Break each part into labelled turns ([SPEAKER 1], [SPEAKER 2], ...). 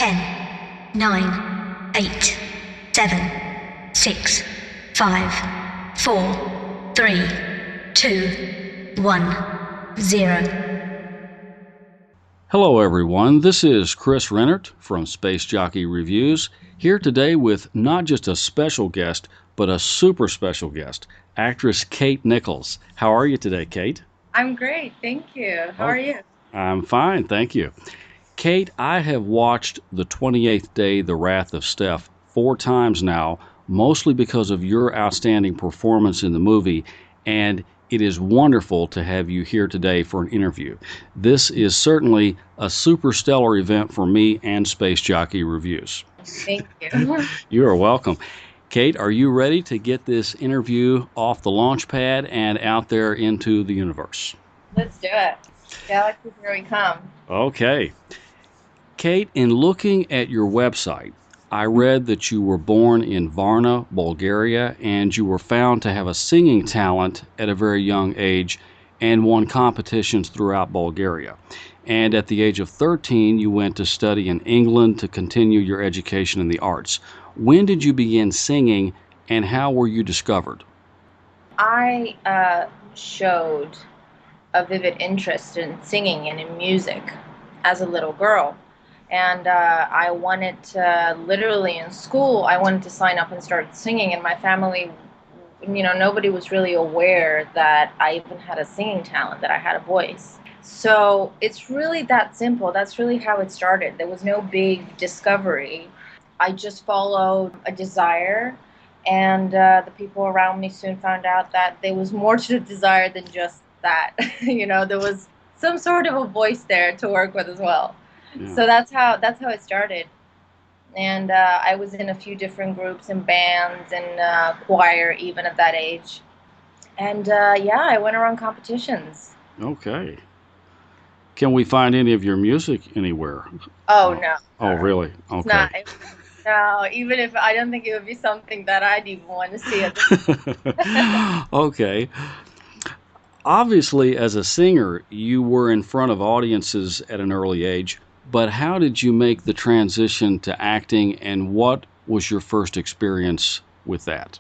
[SPEAKER 1] 10, 9, 8, 7, 6, 5, 4, 3, 2, 1, 0.
[SPEAKER 2] Hello everyone, this is Chris Rennirt from Space Jockey Reviews, here today with not just a special guest, but a super special guest, actress Kate Nichols. How are you today, Kate?
[SPEAKER 3] I'm great, thank you. How are you?
[SPEAKER 2] I'm fine, thank you. Kate, I have watched The 28th Day, The Wrath of Steph 4 times now, mostly because of your outstanding performance in the movie, and it is wonderful to have you here today for an interview. This is certainly a super stellar event for me and Space Jockey Reviews.
[SPEAKER 3] Thank you.
[SPEAKER 2] You are welcome. Kate, are you ready to get this interview off the launch pad and out there into the universe?
[SPEAKER 3] Let's do it. Galaxy, here we come.
[SPEAKER 2] Okay. Kate, in looking at your website, I read that you were born in Varna, Bulgaria, and you were found to have a singing talent at a very young age and won competitions throughout Bulgaria. And at the age of 13, you went to study in England to continue your education in the arts. When did you begin singing, and how were you discovered?
[SPEAKER 3] I showed a vivid interest in singing and in music as a little girl. And I wanted to, literally in school, I wanted to sign up and start singing. And my family, nobody was really aware that I even had a singing talent, that I had a voice. So it's really that simple. That's really how it started. There was no big discovery. I just followed a desire. And the people around me soon found out that there was more to the desire than just that. There was some sort of a voice there to work with as well.
[SPEAKER 2] Yeah.
[SPEAKER 3] So that's how it started. And I was in a few different groups and bands and choir even at that age. And I went around competitions.
[SPEAKER 2] Okay. Can we find any of your music anywhere?
[SPEAKER 3] Oh, no.
[SPEAKER 2] Oh, really? Okay.
[SPEAKER 3] No, even if I don't think it would be something that I'd even want to see at this
[SPEAKER 2] Okay. Obviously, as a singer, you were in front of audiences at an early age, but how did you make the transition to acting, and what was your first experience with that?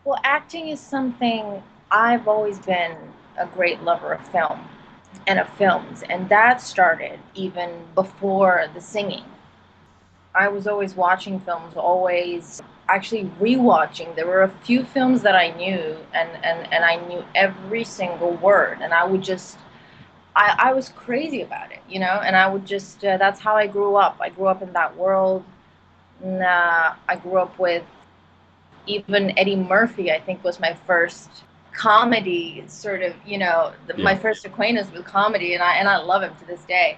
[SPEAKER 3] Well, acting is something I've always been a great lover of film and of films, and that started even before the singing. I was always watching films, always actually rewatching. There were a few films that I knew, and I knew every single word, and I would just, I was crazy about it, and I would just, that's how I grew up. I grew up in that world, and I grew up with even Eddie Murphy, I think, was my first comedy, sort of, my first acquaintance with comedy, and I love him to this day.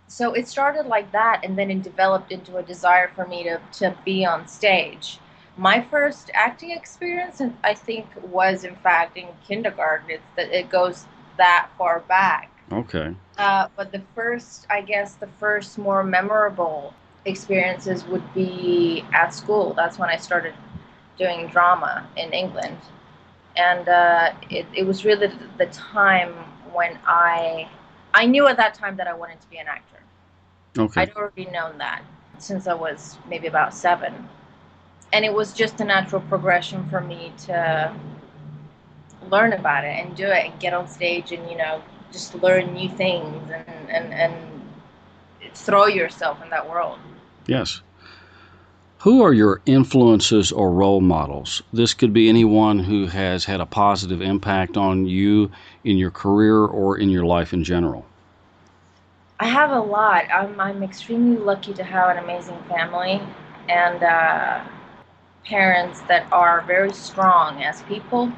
[SPEAKER 3] So it started like that, and then it developed into a desire for me to be on stage. My first acting experience, I think, was in fact in kindergarten. It goes that far back.
[SPEAKER 2] Okay.
[SPEAKER 3] But the first more memorable experiences would be at school. That's when I started doing drama in England. And it was really the time when I knew at that time that I wanted to be an actor.
[SPEAKER 2] Okay.
[SPEAKER 3] I'd already known that since I was maybe about 7. And it was just a natural progression for me to learn about it and do it and get on stage and, just learn new things and throw yourself in that world.
[SPEAKER 2] Yes. Who are your influences or role models? This could be anyone who has had a positive impact on you in your career or in your life in general.
[SPEAKER 3] I have a lot. I'm extremely lucky to have an amazing family and parents that are very strong as people,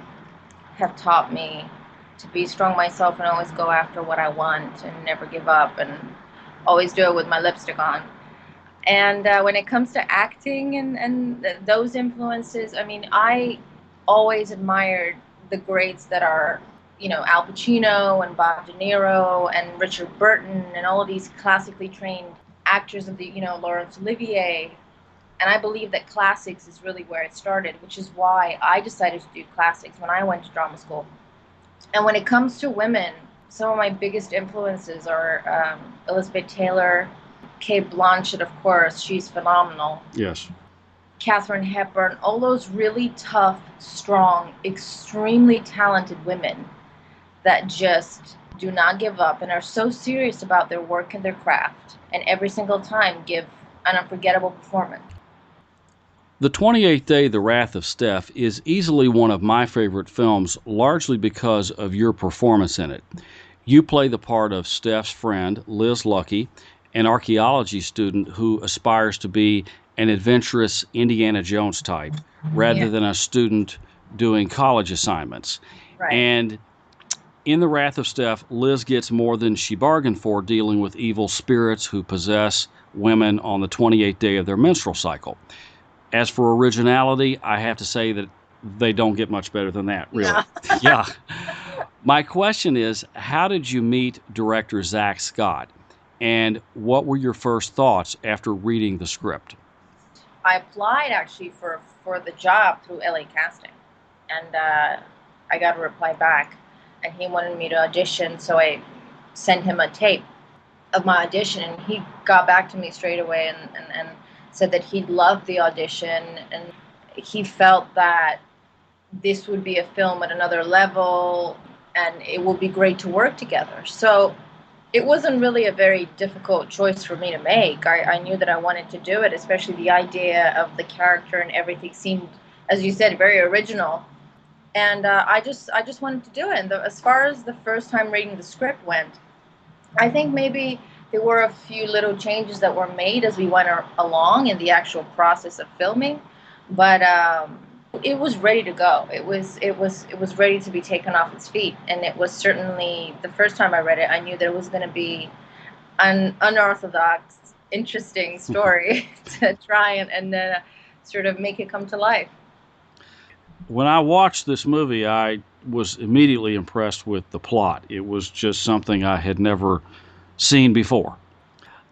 [SPEAKER 3] have taught me to be strong myself and always go after what I want and never give up and always do it with my lipstick on. And when it comes to acting and those influences, I always admired the greats that are, Al Pacino and Bob De Niro and Richard Burton and all of these classically trained actors of the, Laurence Olivier. And I believe that classics is really where it started, which is why I decided to do classics when I went to drama school. And when it comes to women, some of my biggest influences are Elizabeth Taylor, Kate Blanchett, of course, she's phenomenal.
[SPEAKER 2] Yes.
[SPEAKER 3] Katharine Hepburn, all those really tough, strong, extremely talented women that just do not give up and are so serious about their work and their craft, and every single time give an unforgettable performance.
[SPEAKER 2] The 28th Day, The Wrath of Steph is easily one of my favorite films, largely because of your performance in it. You play the part of Steph's friend, Liz Lucky, an archaeology student who aspires to be an adventurous Indiana Jones type, rather than a student doing college assignments.
[SPEAKER 3] Right.
[SPEAKER 2] And in The Wrath of Steph, Liz gets more than she bargained for, dealing with evil spirits who possess women on the 28th day of their menstrual cycle. As for originality, I have to say that they don't get much better than that, really.
[SPEAKER 3] No.
[SPEAKER 2] Yeah. My question is, how did you meet director Zach Scott? And what were your first thoughts after reading the script?
[SPEAKER 3] I applied actually for the job through LA Casting, and I got a reply back, and he wanted me to audition, so I sent him a tape of my audition, and he got back to me straight away and said that he loved the audition, and he felt that this would be a film at another level, and it would be great to work together. So it wasn't really a very difficult choice for me to make. I knew that I wanted to do it, especially the idea of the character and everything seemed, as you said, very original. And I just wanted to do it. And as far as the first time reading the script went, I think maybe there were a few little changes that were made as we went along in the actual process of filming, but it was ready to go. It was ready to be taken off its feet, and it was certainly, the first time I read it, I knew that it was going to be an unorthodox, interesting story to try and sort of make it come to life.
[SPEAKER 2] When I watched this movie, I was immediately impressed with the plot. It was just something I had never seen before.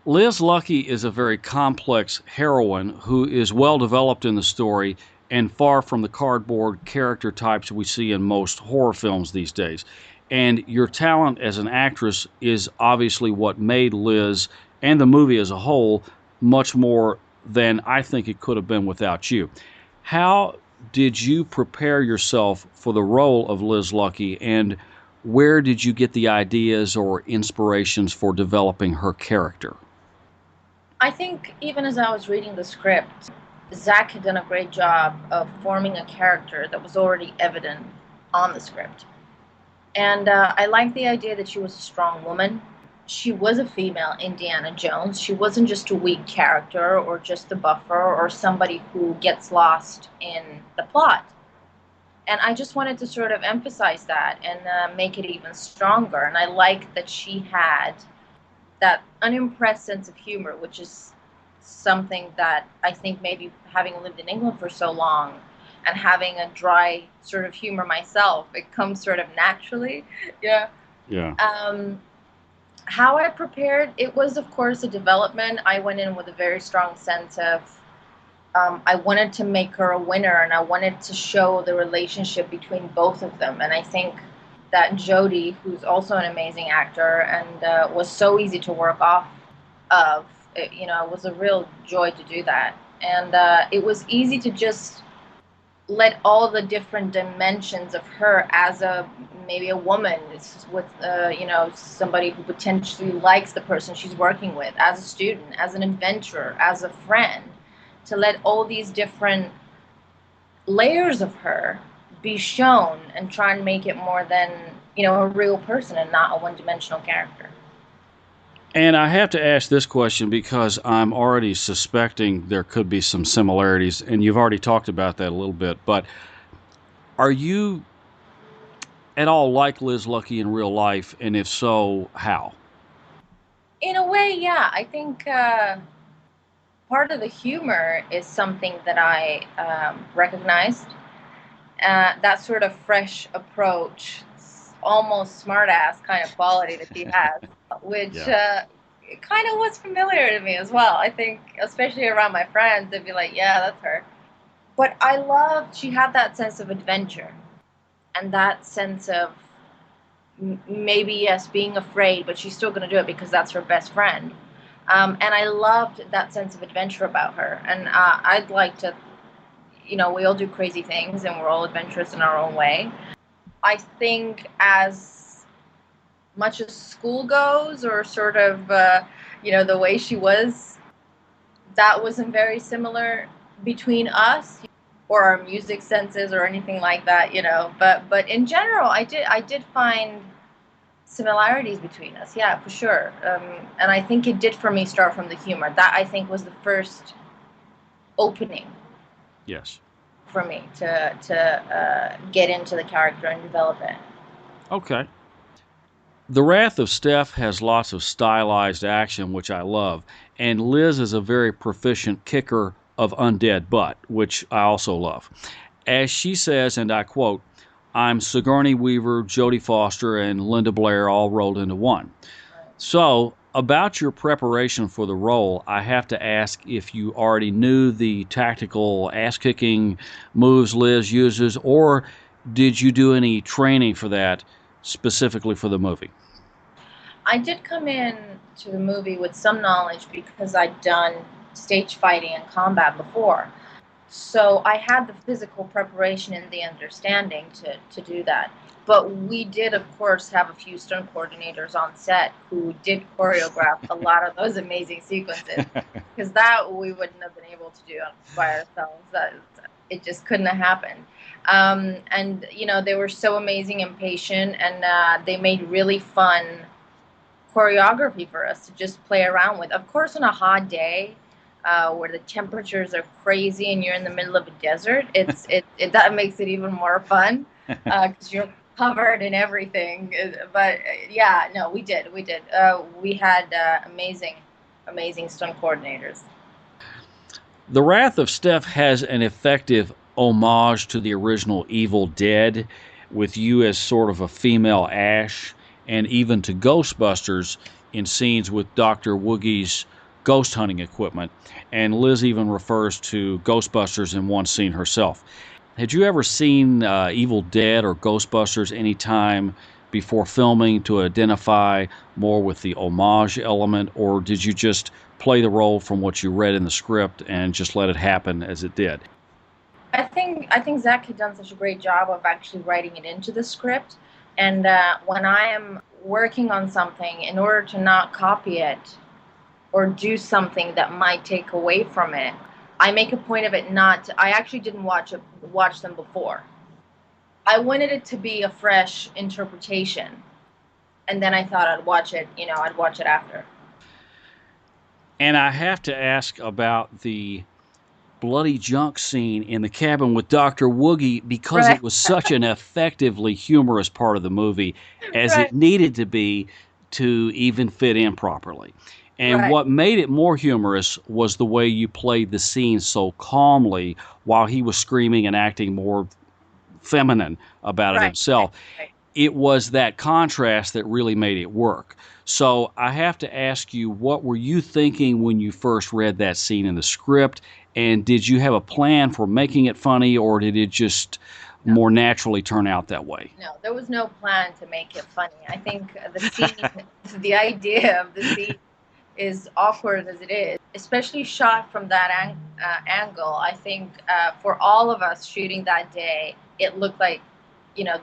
[SPEAKER 2] Liz Lucky is a very complex heroine who is well developed in the story and far from the cardboard character types we see in most horror films these days. And your talent as an actress is obviously what made Liz and the movie as a whole much more than I think it could have been without you. How did you prepare yourself for the role of Liz Lucky, and where did you get the ideas or inspirations for developing her character?
[SPEAKER 3] I think even as I was reading the script, Zach had done a great job of forming a character that was already evident on the script. And I liked the idea that she was a strong woman. She was a female Indiana Jones. She wasn't just a weak character or just a buffer or somebody who gets lost in the plot. And I just wanted to sort of emphasize that and make it even stronger. And I liked that she had that unimpressed sense of humor, which is something that I think maybe having lived in England for so long and having a dry sort of humor myself, it comes sort of naturally. Yeah. How I prepared, it was, of course, a development. I went in with a very strong sense of I wanted to make her a winner, and I wanted to show the relationship between both of them. And I think that Jodie, who's also an amazing actor and was so easy to work off of, it was a real joy to do that. And it was easy to just let all the different dimensions of her as maybe a woman with somebody who potentially likes the person she's working with, as a student, as an adventurer, as a friend, to let all these different layers of her be shown and try and make it more than a real person and not a one-dimensional character.
[SPEAKER 2] And I have to ask this question because I'm already suspecting there could be some similarities, and you've already talked about that a little bit, but are you at all like Liz Lucky in real life, and if so, how?
[SPEAKER 3] In a way, yeah. I think part of the humor is something that I recognized. That sort of fresh approach, almost smartass kind of quality that she has, which kind of was familiar to me as well. I think, especially around my friends, they'd be like, yeah, that's her. But I loved, she had that sense of adventure and that sense of maybe, yes, being afraid, but she's still going to do it because that's her best friend. And I loved that sense of adventure about her. And I'd like to, we all do crazy things and we're all adventurous in our own way. I think as much as school goes, or sort of, the way she was, that wasn't very similar between us or our music senses or anything like that, But in general, I did find similarities between us, yeah, for sure. And I think it did for me start from the humor. That, I think, was the first opening.
[SPEAKER 2] Yes.
[SPEAKER 3] For me to get into the character and develop it.
[SPEAKER 2] Okay. The Wrath of Steph has lots of stylized action, which I love, and Liz is a very proficient kicker of undead butt, which I also love. As she says, and I quote, "I'm Sigourney Weaver, Jodie Foster, and Linda Blair all rolled into one." So, about your preparation for the role, I have to ask if you already knew the tactical ass-kicking moves Liz uses, or did you do any training for that specifically for the movie?
[SPEAKER 3] I did come in to the movie with some knowledge because I'd done stage fighting and combat before. So I had the physical preparation and the understanding to do that. But we did, of course, have a few stunt coordinators on set who did choreograph a lot of those amazing sequences, because that we wouldn't have been able to do by ourselves. It just couldn't have happened. And, they were so amazing and patient, and they made really fun choreography for us to just play around with. Of course, on a hot day, where the temperatures are crazy and you're in the middle of a desert, that makes it even more fun because you're covered in everything. But yeah, no, we did. We had amazing stunt coordinators.
[SPEAKER 2] The Wrath of Steph has an effective homage to the original Evil Dead, with you as sort of a female Ash, and even to Ghostbusters in scenes with Dr. Woogie's ghost hunting equipment. And Liz even refers to Ghostbusters in one scene herself. Had you ever seen Evil Dead or Ghostbusters any time before filming to identify more with the homage element, or did you just play the role from what you read in the script and just let it happen as it did?
[SPEAKER 3] I think Zach had done such a great job of actually writing it into the script. And when I am working on something, in order to not copy it or do something that might take away from it, I make a point of it not to. I actually didn't watch them before. I wanted it to be a fresh interpretation, and then I thought I'd watch it after.
[SPEAKER 2] And I have to ask about the bloody junk scene in the cabin with Dr. Woogie, because
[SPEAKER 3] Right.
[SPEAKER 2] it was such an effectively humorous part of the movie, as
[SPEAKER 3] Right.
[SPEAKER 2] it needed to be to even fit in properly. And
[SPEAKER 3] Right.
[SPEAKER 2] what made it more humorous was the way you played the scene so calmly while he was screaming and acting more feminine about it
[SPEAKER 3] Right.
[SPEAKER 2] himself.
[SPEAKER 3] Right.
[SPEAKER 2] It was that contrast that really made it work. So I have to ask you, what were you thinking when you first read that scene in the script? And did you have a plan for making it funny, or did it just more naturally turn out that way?
[SPEAKER 3] No, there was no plan to make it funny. I think the scene, the idea of the scene is awkward as it is, especially shot from that angle. I think for all of us shooting that day, it looked like,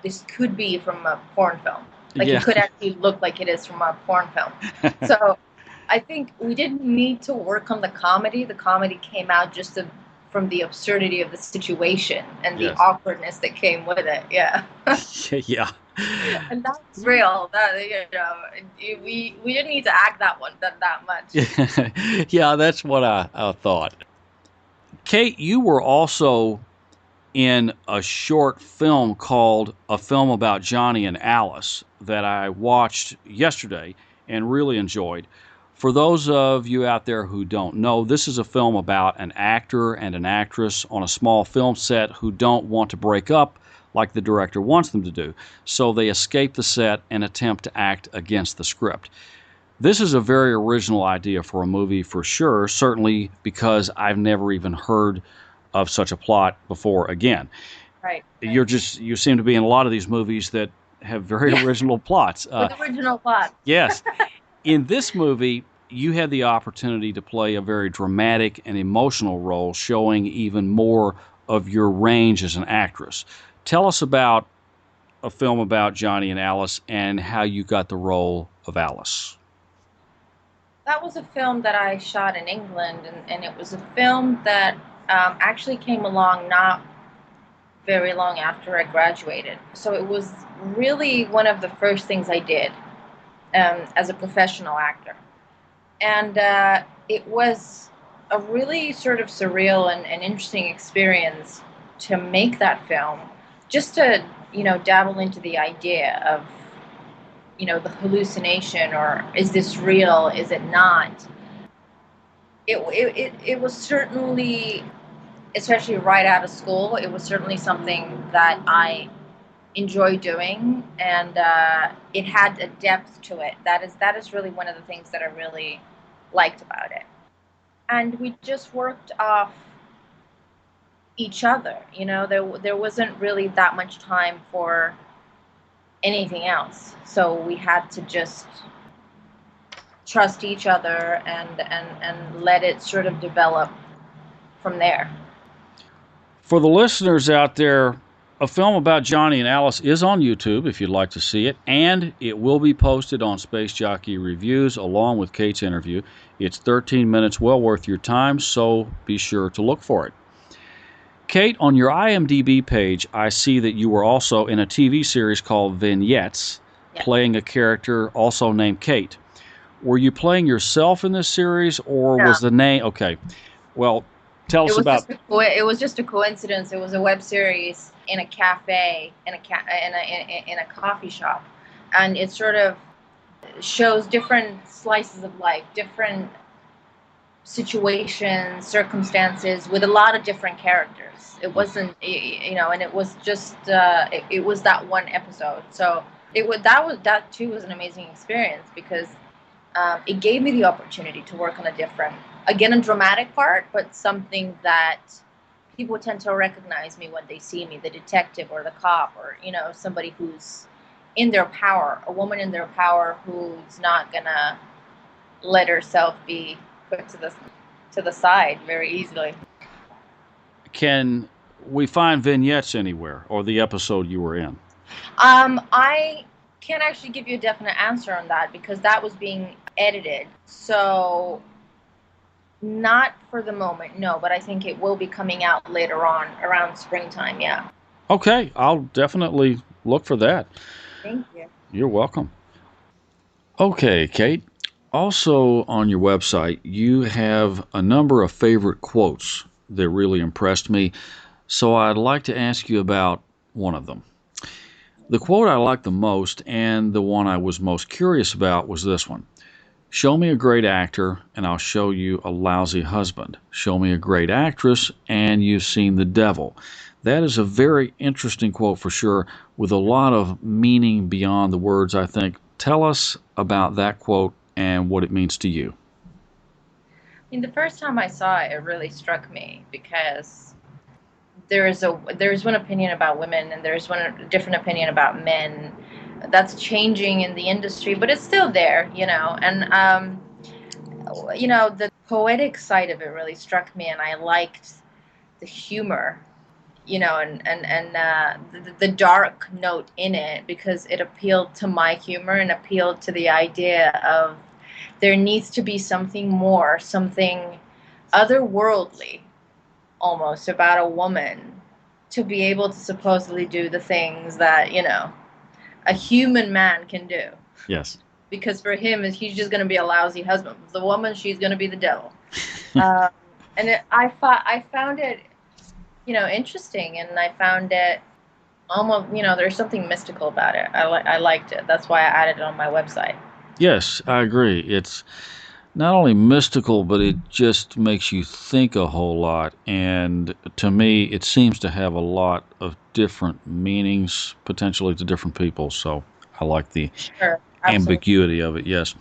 [SPEAKER 3] this could be from a porn film. Like,
[SPEAKER 2] Yeah.
[SPEAKER 3] it could actually look like it is from a porn film. So I think we didn't need to work on the comedy. The comedy came out just from the absurdity of the situation and the
[SPEAKER 2] Yes.
[SPEAKER 3] awkwardness that came with it. Yeah.
[SPEAKER 2] Yeah.
[SPEAKER 3] And that's real. That we didn't need to act that much.
[SPEAKER 2] Yeah, that's what I thought. Kate, you were also in a short film called A Film About Johnny and Alice that I watched yesterday and really enjoyed. For those of you out there who don't know, this is a film about an actor and an actress on a small film set who don't want to break up like the director wants them to do. So they escape the set and attempt to act against the script. This is a very original idea for a movie for sure, certainly because I've never even heard of such a plot before again.
[SPEAKER 3] Right.
[SPEAKER 2] You seem to be in a lot of these movies that have very original plots.
[SPEAKER 3] With original plot.
[SPEAKER 2] Yes. In this movie, you had the opportunity to play a very dramatic and emotional role, showing even more of your range as an actress. Tell us about a film about Johnny and Alice and how you got the role of Alice.
[SPEAKER 3] That was a film that I shot in England, and it was a film that actually came along not very long after I graduated. So it was really one of the first things I did as a professional actor. And it was a really sort of surreal and interesting experience to make that film, just to, dabble into the idea of, the hallucination, or is this real, is it not? It was certainly, especially right out of school, it was certainly something that I enjoy doing, and it had a depth to it. That is really one of the things that I really liked about it. And we just worked off each other. There wasn't really that much time for anything else, so we had to just trust each other and let it sort of develop from there.
[SPEAKER 2] For the listeners out there, a film about Johnny and Alice is on YouTube if you'd like to see it, and it will be posted on Space Jockey Reviews along with Kate's interview. It's 13 minutes, well worth your time, so be sure to look for it. Kate, on your IMDb page, I see that you were also in a TV series called Vignettes, playing a character also named Kate. Were you playing yourself in this series, or was the name... Okay, well, tell us about...
[SPEAKER 3] It was just a coincidence. It was a web series in a cafe, in a coffee shop, and it sort of shows different slices of life, different situations, circumstances, with a lot of different characters. It wasn't, and it was just, it was that one episode. So that too was an amazing experience, because it gave me the opportunity to work on a dramatic part, but something that people tend to recognize me when they see me, the detective or the cop, or, somebody who's in their power, a woman in their power who's not gonna let herself be put to the side very easily.
[SPEAKER 2] Can we find Vignettes anywhere, or the episode you were in?
[SPEAKER 3] I can't actually give you a definite answer on that, because that was being edited. So not for the moment, no, but I think it will be coming out later on around springtime, yeah.
[SPEAKER 2] Okay, I'll definitely look for that.
[SPEAKER 3] Thank you.
[SPEAKER 2] You're welcome. Okay, Kate. Also on your website, you have a number of favorite quotes that really impressed me, so I'd like to ask you about one of them. The quote I liked the most, and the one I was most curious about, was this one. Show me a great actor, and I'll show you a lousy husband. Show me a great actress, and you've seen the devil. That is a very interesting quote for sure, with a lot of meaning beyond the words, I think. Tell us about that quote and what it means to you.
[SPEAKER 3] I mean, the first time I saw it, it really struck me, because there's one opinion about women, and there's one different opinion about men. That's changing in the industry, but it's still there, and the poetic side of it really struck me, and I liked the humor, and the dark note in it, because it appealed to my humor and appealed to the idea of there needs to be something more, something otherworldly almost about a woman to be able to supposedly do the things that, a human man can do.
[SPEAKER 2] Yes.
[SPEAKER 3] Because for him, he's just going to be a lousy husband. The woman, she's going to be the devil. I found it, interesting, and I found it almost, there's something mystical about it. I liked it. That's why I added it on my website.
[SPEAKER 2] Yes, I agree. It's not only mystical, but it just makes you think a whole lot. And to me, it seems to have a lot of different meanings, potentially to different people. So I like the ambiguity of it, yes.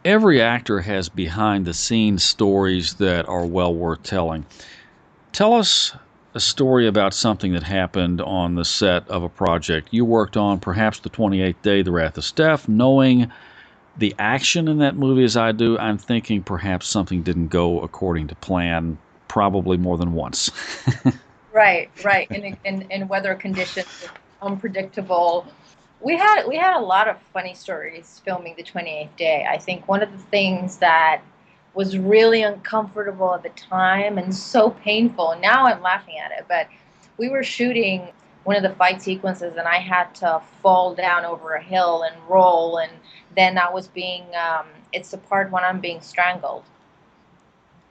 [SPEAKER 2] Every actor has behind-the-scenes stories that are well worth telling. Tell us a story about something that happened on the set of a project you worked on, perhaps the 28th day, The Wrath of Steph, knowing the action in that movie as I do, I'm thinking perhaps something didn't go according to plan, probably more than once.
[SPEAKER 3] Right, right. In weather conditions, unpredictable. We had a lot of funny stories filming the 28th day. I think one of the things that was really uncomfortable at the time and so painful. Now I'm laughing at it, but we were shooting one of the fight sequences, and I had to fall down over a hill and roll, and then I was being. It's the part when I'm being strangled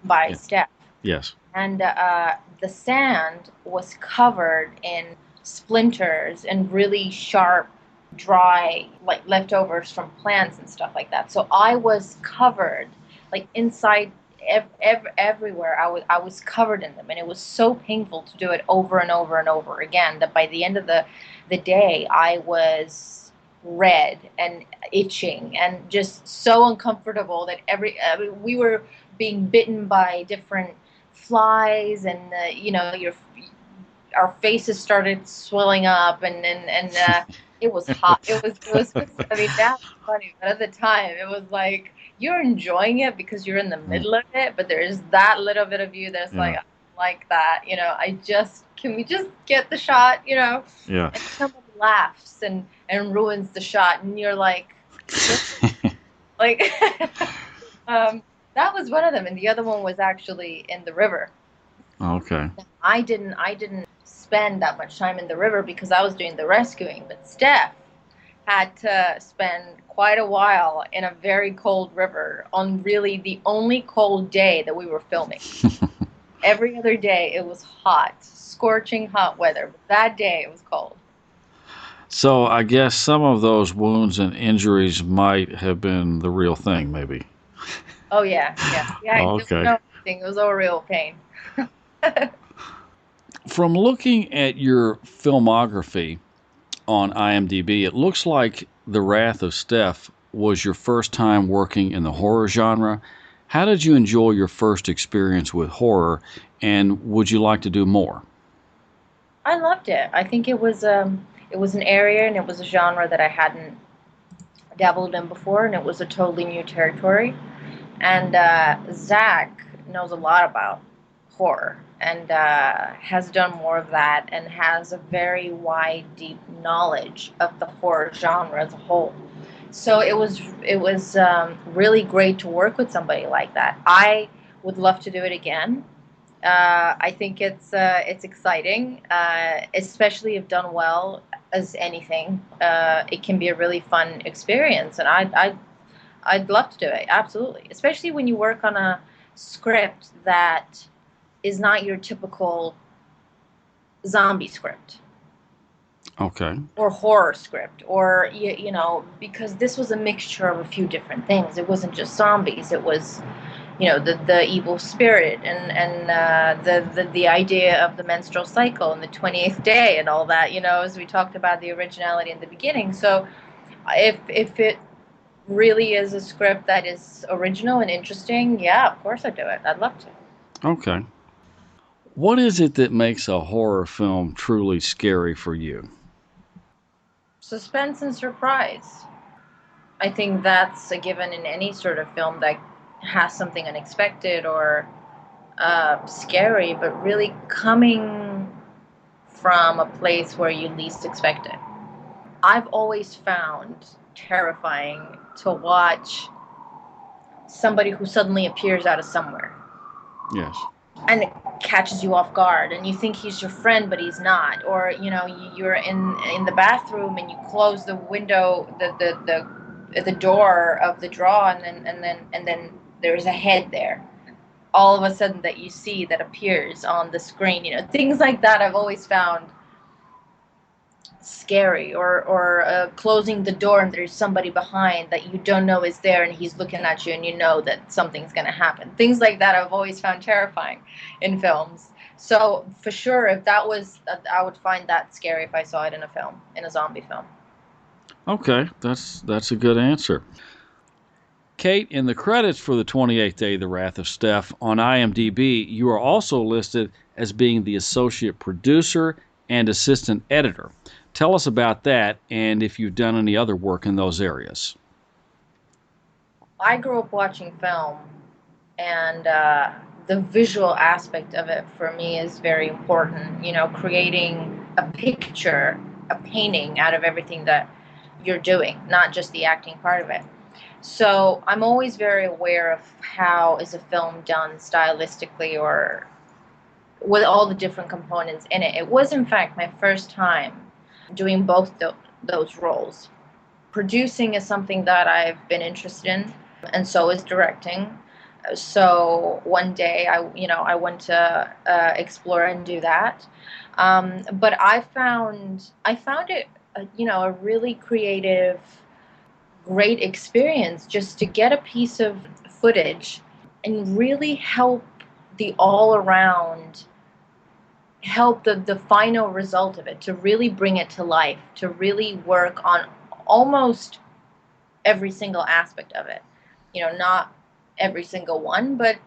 [SPEAKER 3] by
[SPEAKER 2] Yeah.
[SPEAKER 3] Steph.
[SPEAKER 2] Yes.
[SPEAKER 3] And the sand was covered in splinters and really sharp, dry, like leftovers from plants and stuff like that. So I was covered, like inside, everywhere. I was covered in them, and it was so painful to do it over and over and over again that by the end of the day, I was red and itching and just so uncomfortable that we were being bitten by different flies, and our faces started swelling up, and it was hot. It was I mean, that's funny, but at the time it was like you're enjoying it because you're in the middle of it, but there's that little bit of you that's
[SPEAKER 2] Yeah.
[SPEAKER 3] like that, can we just get the shot,
[SPEAKER 2] Yeah.
[SPEAKER 3] and somebody laughs and ruins the shot, and you're like like that was one of them, and the other one was actually in the river.
[SPEAKER 2] Okay.
[SPEAKER 3] I didn't spend that much time in the river because I was doing the rescuing, but Steph had to spend quite a while in a very cold river on really the only cold day that we were filming. Every other day it was hot, scorching hot weather, but that day it was cold.
[SPEAKER 2] So I guess some of those wounds and injuries might have been the real thing, maybe.
[SPEAKER 3] Oh yeah. There was
[SPEAKER 2] Okay.
[SPEAKER 3] no thing. It was all real pain.
[SPEAKER 2] From looking at your filmography on IMDb, it looks like The Wrath of Steph was your first time working in the horror genre. How did you enjoy your first experience with horror, and would you like to do more?
[SPEAKER 3] I loved it. I think it was an area and it was a genre that I hadn't dabbled in before, and it was a totally new territory. And Zach knows a lot about horror and has done more of that and has a very wide, deep knowledge of the horror genre as a whole. So it was really great to work with somebody like that. I would love to do it again. I think it's exciting, especially if done well. As anything, it can be a really fun experience, and I'd love to do it, absolutely. Especially when you work on a script that is not your typical zombie script
[SPEAKER 2] Okay.
[SPEAKER 3] or horror script, or because this was a mixture of a few different things. It wasn't just zombies. It was, the evil spirit, and the idea of the menstrual cycle and the 28th day and all that. As we talked about the originality in the beginning. So if it really is a script that is original and interesting, yeah, of course I'd do it. I'd love to.
[SPEAKER 2] Okay. What is it that makes a horror film truly scary for you?
[SPEAKER 3] Suspense and surprise. I think that's a given in any sort of film that has something unexpected or scary, but really coming from a place where you least expect it. I've always found terrifying to watch somebody who suddenly appears out of somewhere
[SPEAKER 2] Yes.
[SPEAKER 3] and it catches you off guard, and you think he's your friend but he's not, or you're in the bathroom and you close the window, the door of the drawer, and then there's a head there all of a sudden that you see that appears on the screen. Things like that I've always found scary, or closing the door and there's somebody behind that you don't know is there and he's looking at you and you know that something's going to happen. Things like that I've always found terrifying in films. So for sure, if that was, I would find that scary if I saw it in a film, in a zombie film.
[SPEAKER 2] Okay, that's a good answer. Kate, in the credits for the 28th Day, The Wrath of Steph on IMDb, you are also listed as being the associate producer and assistant editor. Tell us about that and if you've done any other work in those areas.
[SPEAKER 3] I grew up watching film, and the visual aspect of it for me is very important. You know, creating a picture, a painting out of everything that you're doing, not just the acting part of it. So I'm always very aware of how is a film done stylistically or with all the different components in it. It was, in fact, my first time doing both those roles. Producing is something that I've been interested in, and so is directing. So one day I went to explore and do that. But I found it, a really creative, great experience just to get a piece of footage and really the all around help the final result of it, to really bring it to life, to really work on almost every single aspect of it. Not every single one, but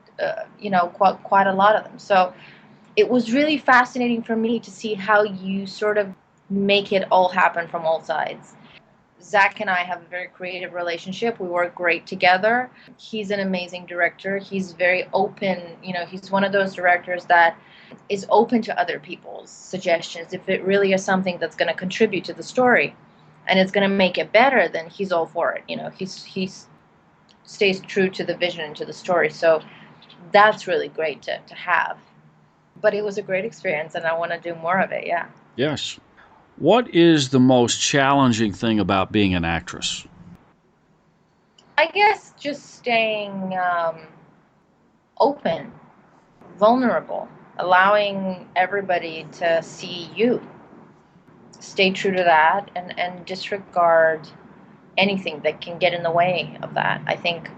[SPEAKER 3] quite a lot of them. So it was really fascinating for me to see how you sort of make it all happen from all sides. Zach and I have a very creative relationship. We work great together. He's an amazing director. He's very open. He's one of those directors that is open to other people's suggestions. If it really is something that's going to contribute to the story and it's going to make it better, then he's all for it. He stays true to the vision and to the story. So that's really great to have. But it was a great experience, and I want to do more of it. Yeah.
[SPEAKER 2] Yes. What is the most challenging thing about being an actress?
[SPEAKER 3] I guess just staying open, vulnerable, allowing everybody to see you. Stay true to that, and disregard anything that can get in the way of that. I think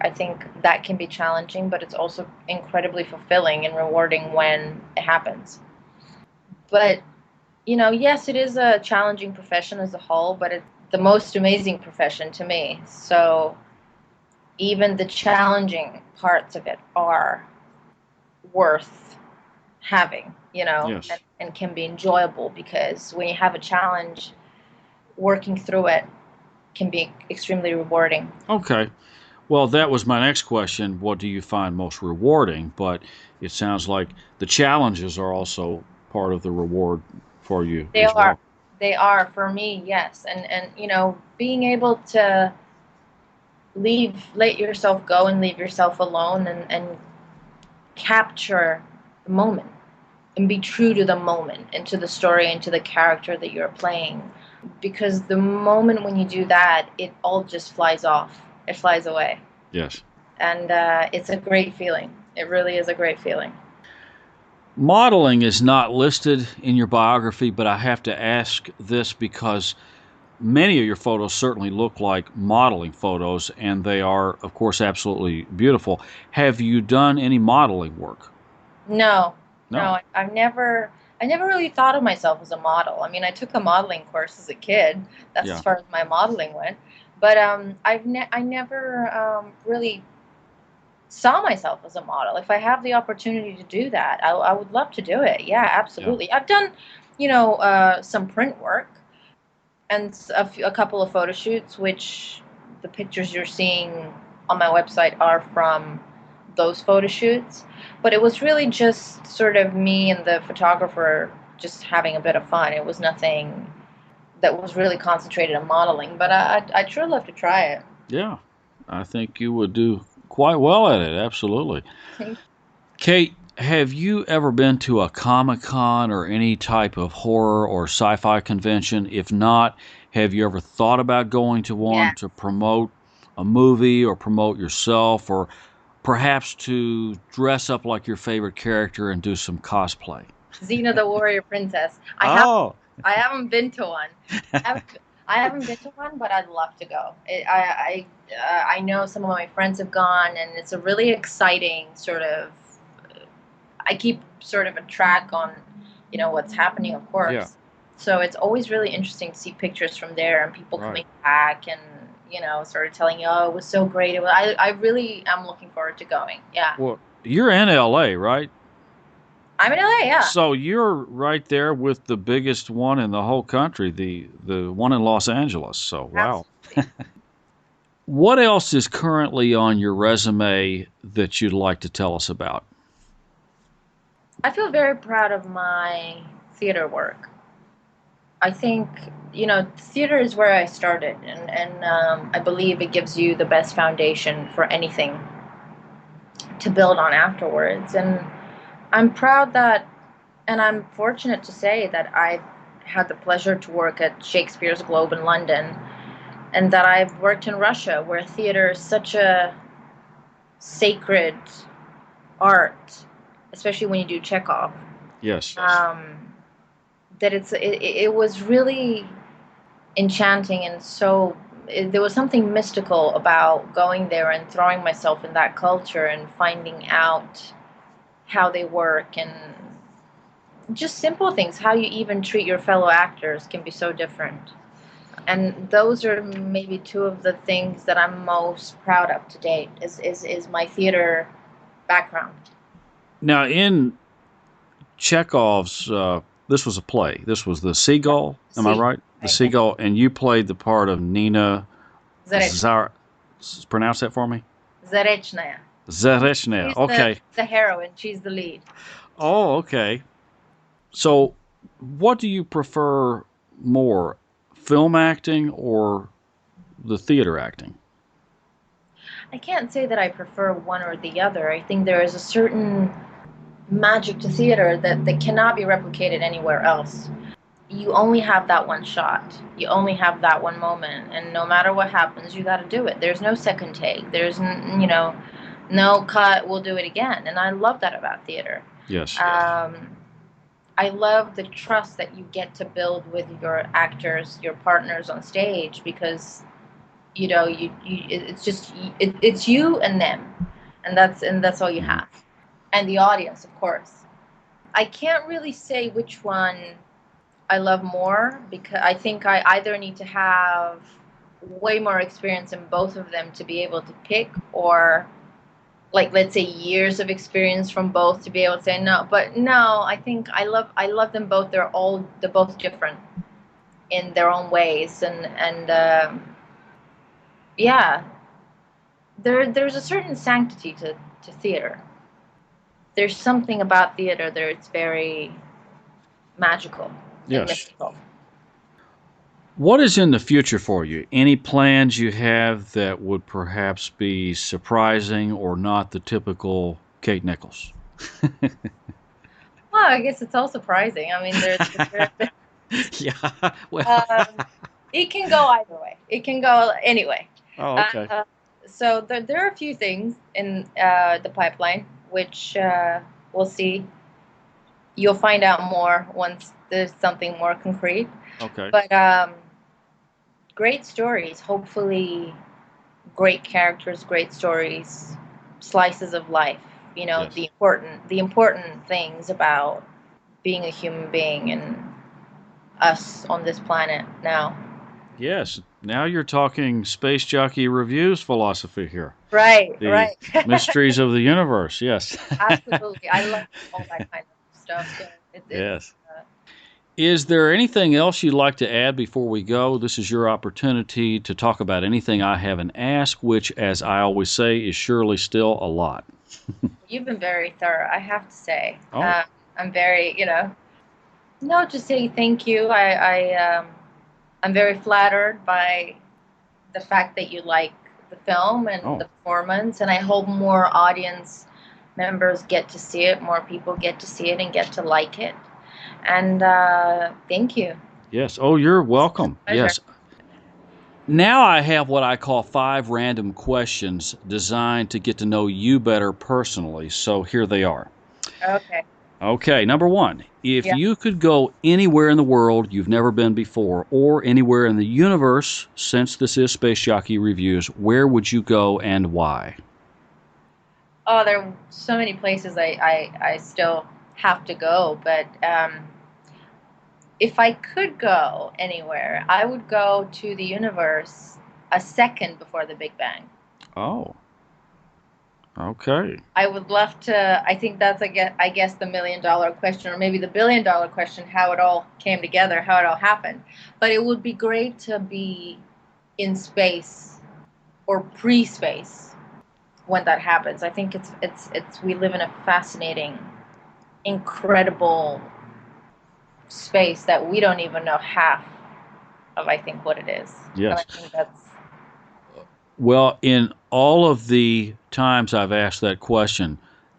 [SPEAKER 3] that can be challenging, but it's also incredibly fulfilling and rewarding when it happens. But yes, it is a challenging profession as a whole, but it's the most amazing profession to me. So even the challenging parts of it are worth having,
[SPEAKER 2] Yes.
[SPEAKER 3] and can be enjoyable, because when you have a challenge, working through it can be extremely rewarding.
[SPEAKER 2] Okay. Well, that was my next question. What do you find most rewarding? But it sounds like the challenges are also part of the reward for you
[SPEAKER 3] They
[SPEAKER 2] as
[SPEAKER 3] are.
[SPEAKER 2] well.
[SPEAKER 3] They are for me, yes. And being able to let yourself go and leave yourself alone, and capture the moment and be true to the moment and to the story and to the character that you're playing. Because the moment when you do that, it all just flies off. It flies away.
[SPEAKER 2] Yes.
[SPEAKER 3] And it's a great feeling. It really is a great feeling.
[SPEAKER 2] Modeling is not listed in your biography, but I have to ask this because many of your photos certainly look like modeling photos, and they are, of course, absolutely beautiful. Have you done any modeling work?
[SPEAKER 3] No, no,
[SPEAKER 2] No.
[SPEAKER 3] I never really thought of myself as a model. I mean, I took a modeling course as a kid. That's as
[SPEAKER 2] Yeah.
[SPEAKER 3] far as my modeling went. But I never really saw myself as a model. If I have the opportunity to do that, I would love to do it. Yeah,
[SPEAKER 2] Yeah.
[SPEAKER 3] absolutely. I've done, some print work and a couple of photo shoots, which the pictures you're seeing on my website are from those photo shoots. But it was really just sort of me and the photographer just having a bit of fun. It was nothing that was really concentrated on modeling. But I'd sure love to try it.
[SPEAKER 2] Yeah. I think you would do quite well at it. Absolutely. Kate, have you ever been to a Comic Con or any type of horror or sci fi convention? If not, have you ever thought about going to
[SPEAKER 3] Yeah.
[SPEAKER 2] one to promote a movie or promote yourself, or perhaps to dress up like your favorite character and do some cosplay?
[SPEAKER 3] Xena the Warrior Princess.
[SPEAKER 2] Oh,
[SPEAKER 3] I haven't been to one. I haven't been to one, but I'd love to go. I know some of my friends have gone, and it's a really exciting sort of. I keep sort of a track on, what's happening, of
[SPEAKER 2] yeah,
[SPEAKER 3] course. So it's always really interesting to see pictures from there and people
[SPEAKER 2] right.
[SPEAKER 3] coming back and sort of telling you, oh, it was so great. I really am looking forward to going. Yeah,
[SPEAKER 2] Well, you're in LA, right?
[SPEAKER 3] I'm in LA. Yeah,
[SPEAKER 2] So you're right there with the biggest one in the whole country, the one in Los Angeles. So wow.
[SPEAKER 3] absolutely.
[SPEAKER 2] What else is currently on your resume that you'd like to tell us about?
[SPEAKER 3] I feel very proud of my theater work. I think, theater is where I started, and I believe it gives you the best foundation for anything to build on afterwards. And I'm proud that, and I'm fortunate to say that I've had the pleasure to work at Shakespeare's Globe in London, and that I've worked in Russia, where theater is such a sacred art, especially when you do Chekhov.
[SPEAKER 2] Yes.
[SPEAKER 3] That it was really enchanting, and there was something mystical about going there and throwing myself in that culture and finding out how they work, and just simple things, how you even treat your fellow actors can be so different. And those are maybe two of the things that I'm most proud of to date, is my theater background.
[SPEAKER 2] Now, in Chekhov's, this was a play. This was The Seagull. Am I right? The Seagull, and you played the part of Nina Pronounce that for me.
[SPEAKER 3] Zarechnaya.
[SPEAKER 2] Zarechnaya. Okay.
[SPEAKER 3] The heroine. She's the lead.
[SPEAKER 2] Oh, okay. So, what do you prefer more, film acting or the theater acting?
[SPEAKER 3] I can't say that I prefer one or the other. I think there is a certain magic to theater that cannot be replicated anywhere else. You only have that one shot. You only have that one moment, and no matter what happens, you got to do it. There's no second take. There's no cut. We'll do it again, and I love that about theater.
[SPEAKER 2] Yes.
[SPEAKER 3] I love the trust that you get to build with your actors, your partners on stage, because it's you and them, and that's all you have, and the audience, of course. I can't really say which one I love more, because I think I either need to have way more experience in both of them to be able to pick, or like, let's say, years of experience from both to be able to say no. But no, I think I love them both. They're both different in their own ways, and yeah, there's a certain sanctity to theater. There's something about theater that it's very magical.
[SPEAKER 2] Yes.
[SPEAKER 3] And mystical.
[SPEAKER 2] What is in the future for you? Any plans you have that would perhaps be surprising or not the typical Kate Nichols?
[SPEAKER 3] Well, I guess it's all surprising. I mean,
[SPEAKER 2] Yeah. Well.
[SPEAKER 3] It can go either way. It can go anyway.
[SPEAKER 2] Oh, okay.
[SPEAKER 3] So there are a few things in the pipeline, which we'll see. You'll find out more once there's something more concrete.
[SPEAKER 2] Okay.
[SPEAKER 3] But great stories, hopefully great characters, great stories, slices of life.
[SPEAKER 2] Yes.
[SPEAKER 3] The important things about being a human being and us on this planet now.
[SPEAKER 2] Yes. Now you're talking Space Jockey Reviews philosophy here.
[SPEAKER 3] Right,
[SPEAKER 2] the
[SPEAKER 3] right.
[SPEAKER 2] Mysteries of the universe. Yes.
[SPEAKER 3] Absolutely. I love all that kind of stuff. So
[SPEAKER 2] Yes. Is there anything else you'd like to add before we go? This is your opportunity to talk about anything I haven't asked, which, as I always say, is surely still a lot.
[SPEAKER 3] You've been very thorough, I have to say.
[SPEAKER 2] Oh.
[SPEAKER 3] I'm very, just say thank you. I'm very flattered by the fact that you like the film and the performance, and I hope more audience members get to see it, more people get to see it and get to like it. And thank you.
[SPEAKER 2] Yes. Oh, you're welcome. Yes. Now I have what I call 5 random questions designed to get to know you better personally. So here they are.
[SPEAKER 3] Okay.
[SPEAKER 2] Okay, number 1. If you could go anywhere in the world you've never been before, or anywhere in the universe, since this is Space Jockey Reviews, where would you go and why?
[SPEAKER 3] Oh, there are so many places I still have to go, but if I could go anywhere, I would go to the universe a second before the Big Bang.
[SPEAKER 2] Oh. Okay.
[SPEAKER 3] I would love to. I think that's, I guess, the $1 million question, or maybe the $1 billion question, how it all came together, how it all happened. But it would be great to be in space or pre-space when that happens. I think it's we live in a fascinating, incredible space that we don't even know half of, I think, what it is. And
[SPEAKER 2] Yes.
[SPEAKER 3] I think that's
[SPEAKER 2] Well, in all of the times I've asked that question,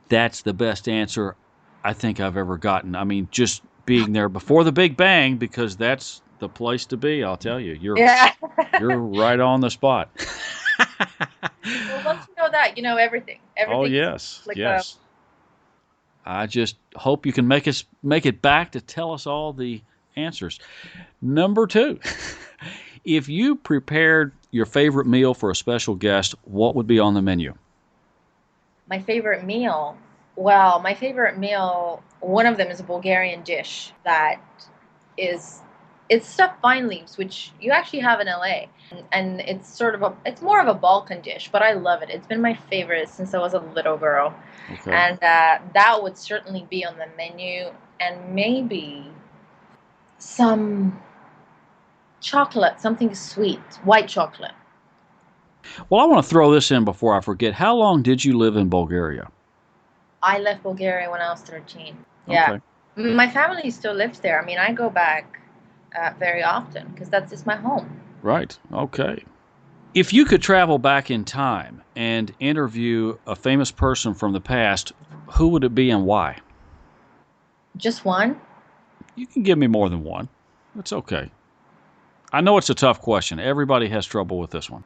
[SPEAKER 2] that's the best answer I think I've ever gotten. I mean, just being there before the Big Bang, because that's the place to be. I'll tell you,
[SPEAKER 3] yeah.
[SPEAKER 2] you're right on the spot.
[SPEAKER 3] Well, once you know that, you know everything.
[SPEAKER 2] Oh
[SPEAKER 3] Everything is
[SPEAKER 2] yes,
[SPEAKER 3] like a
[SPEAKER 2] yes. I just hope you can make it back to tell us all the answers. Number two, if you prepared your favorite meal for a special guest, what would be on the menu?
[SPEAKER 3] my favorite meal. Well, my favorite meal, one of them is a Bulgarian dish that is it's stuffed vine leaves, which you actually have in LA, and it's more of a Balkan dish, but I love it. It's been my favorite since I was a little girl,
[SPEAKER 2] Okay.
[SPEAKER 3] and that would certainly be on the menu, and maybe some chocolate, something sweet, white chocolate.
[SPEAKER 2] Well, I want to throw this in before I forget. How long did you live in Bulgaria?
[SPEAKER 3] I left Bulgaria when I was 13. Yeah.
[SPEAKER 2] Okay.
[SPEAKER 3] My family still lives there. I mean, I go back very often because that's just my home.
[SPEAKER 2] Right. Okay. If you could travel back in time and interview a famous person from the past, who would it be and why?
[SPEAKER 3] Just one?
[SPEAKER 2] You can give me more than one. It's okay. I know it's a tough question. Everybody has trouble with this one.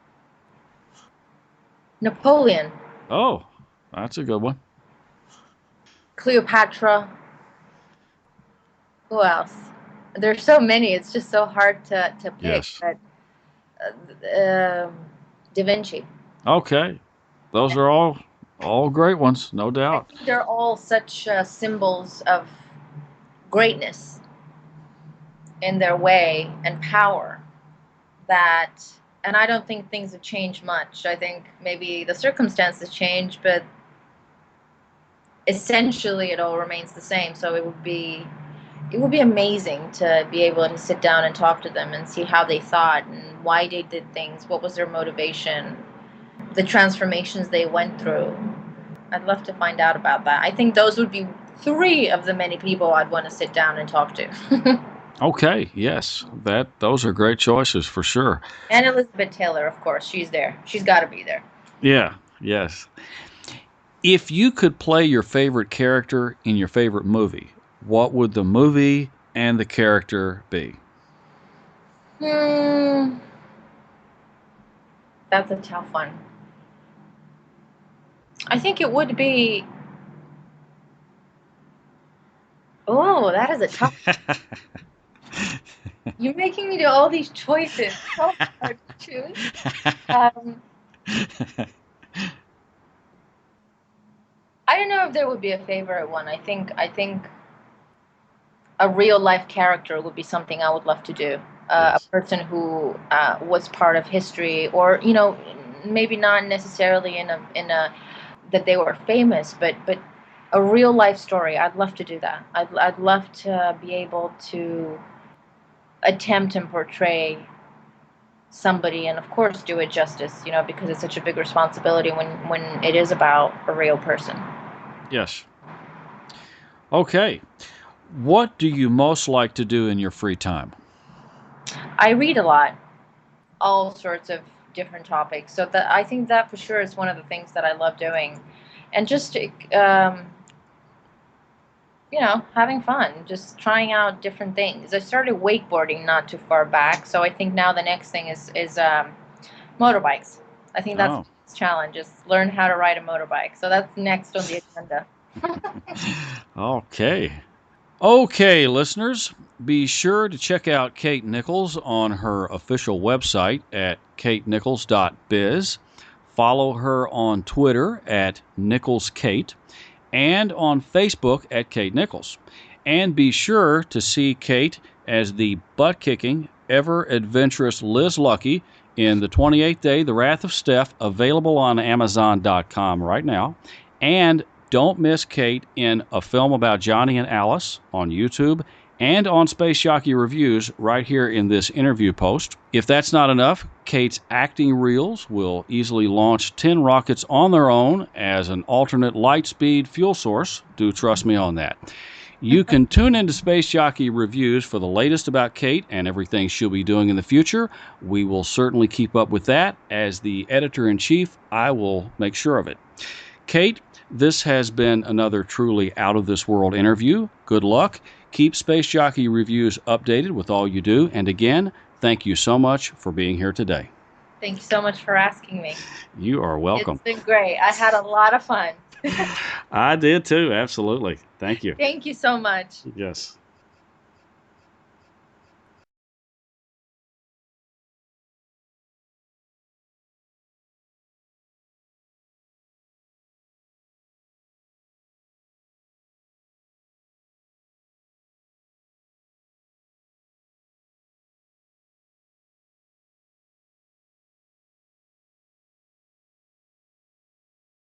[SPEAKER 3] Napoleon,
[SPEAKER 2] Oh, that's a good one.
[SPEAKER 3] Cleopatra. Who else? There's so many. It's just so hard to pick.
[SPEAKER 2] Yes.
[SPEAKER 3] But Da Vinci.
[SPEAKER 2] Okay. Those are all great ones, no
[SPEAKER 3] I
[SPEAKER 2] doubt.
[SPEAKER 3] think they're all such symbols of greatness in their way and power that, and I don't think things have changed much. I think maybe the circumstances change, but essentially it all remains the same. So it would be amazing to be able to sit down and talk to them and see how they thought and why they did things, what was their motivation, the transformations they went through. I'd love to find out about that. I think those would be three of the many people I'd want to sit down and talk to.
[SPEAKER 2] Okay, yes. Those are great choices for sure.
[SPEAKER 3] And Elizabeth Taylor, of course. She's there. She's got to be there.
[SPEAKER 2] Yeah, yes. If you could play your favorite character in your favorite movie, what would the movie and the character be?
[SPEAKER 3] Hmm. That's a tough one. I think it would be. Oh, that is a tough. You're making me do all these choices. So hard to choose. Um, I don't know if there would be a favorite one. I think a real life character would be something I would love to do. A
[SPEAKER 2] Yes.
[SPEAKER 3] person who was part of history, or maybe not necessarily in a that they were famous, but a real life story. I'd love to do that. I'd love to be able to attempt and portray somebody, and of course do it justice. Because it's such a big responsibility when it is about a real person.
[SPEAKER 2] Yes. Okay. What do you most like to do in your free time?
[SPEAKER 3] I read a lot, all sorts of different topics. So I think that for sure is one of the things that I love doing, and just having fun, just trying out different things. I started wakeboarding not too far back, so I think now the next thing is motorbikes. I think that's
[SPEAKER 2] Oh.
[SPEAKER 3] the next challenge, is learn how to ride a motorbike. So that's next on the agenda.
[SPEAKER 2] Okay. Okay, listeners, be sure to check out Kate Nichols on her official website at katenichols.biz. Follow her on Twitter at NicholsKate and on Facebook at Kate Nichols. And be sure to see Kate as the butt-kicking, ever-adventurous Liz Lucky in the 28th Day, The Wrath of Steph, available on Amazon.com right now. And don't miss Kate in A Film About Johnny and Alice on YouTube and on Space Jockey Reviews right here in this interview post. If that's not enough, Kate's acting reels will easily launch 10 rockets on their own as an alternate light speed fuel source. Do trust me on that. You can tune into Space Jockey Reviews for the latest about Kate and everything she'll be doing in the future. We will certainly keep up with that. As the editor-in-chief, I will make sure of it. Kate, this has been another truly out-of-this-world interview. Good luck. Keep Space Jockey Reviews updated with all you do. And again, thank you so much for being here today.
[SPEAKER 3] Thank you so much for asking me.
[SPEAKER 2] You are welcome.
[SPEAKER 3] It's been great. I had a lot of fun.
[SPEAKER 2] I did too, absolutely. Thank you.
[SPEAKER 3] Thank you so much.
[SPEAKER 2] Yes.